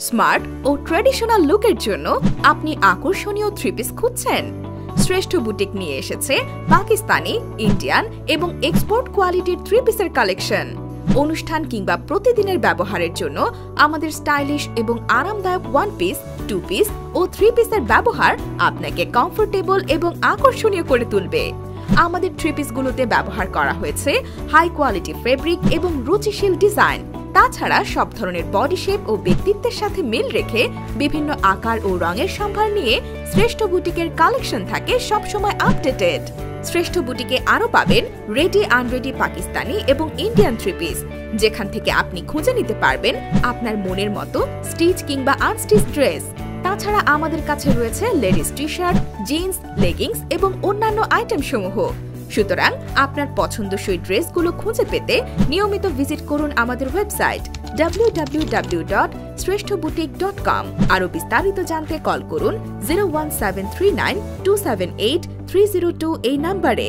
Smart ও traditional লুকের জন্য আপনি আকর্ষণীয় থ্রি পিস খুঁজছেন? শ্রেষ্ঠ বুটিক নিয়ে এসেছে পাকিস্তানি, ইন্ডিয়ান এবং এক্সপোর্ট কোয়ালিটির থ্রি পিসের কালেকশন। অনুষ্ঠান কিংবা প্রতিদিনের ব্যবহারের জন্য আমাদের স্টাইলিশ এবং আরামদায়ক ওয়ান পিস, টু পিস ও থ্রি পিসের ব্যবহার আপনাকে কমফোর্টেবল এবং আকর্ষণীয় করে তুলবে। আমাদের থ্রি পিসগুলোতে ব্যবহার করা হয়েছে হাই কোয়ালিটি ফেব্রিক এবং রুচিশীল ডিজাইন। তাছাড়া সব ধরনের বডি শেপ ও ব্যক্তিত্বের সাথে মিল রেখে বিভিন্ন আকার ও রঙের সম্ভার নিয়ে শ্রেষ্ঠ বুটিকের কালেকশন থাকে সবসময় আপডেটেড। শ্রেষ্ঠ বুটিকে আরও পাবেন রেডি আনরেডি পাকিস্তানি এবং ইন্ডিয়ান থ্রি পিস, যেখান থেকে আপনি খুঁজে নিতে পারবেন আপনার মনের মতো স্টিচ কিংবা আনস্টিচ ড্রেস। তাছাড়া আমাদের কাছে রয়েছে ladies T shirt, jeans, leggings এবং অন্যান্য আইটেম সমূহ। সুতরাং আপনার পছন্দসই ড্রেসগুলো খুঁজে পেতে নিয়মিত ভিজিট করুন আমাদের ওয়েবসাইট www.sreshthoboutique.com। আরও বিস্তারিত জানতে কল করুন 01739 278 302 এই নম্বরে।